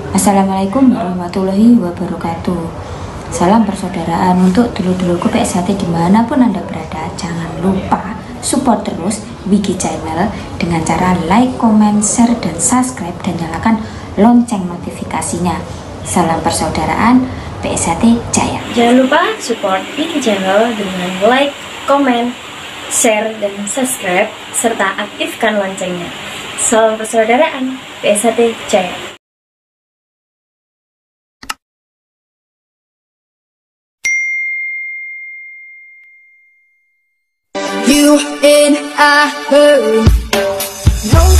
Assalamualaikum warahmatullahi wabarakatuh. Salam persaudaraan untuk dulur-dulurku PSHT dimanapun Anda berada. Jangan lupa support terus Wiki Channel dengan cara like, comment, share, dan subscribe, dan nyalakan lonceng notifikasinya. Salam persaudaraan PSHT Jaya. Jangan lupa support Wiki Channel dengan like, comment, share, dan subscribe, serta aktifkan loncengnya. Salam persaudaraan PSHT Jaya. You in a hurry. No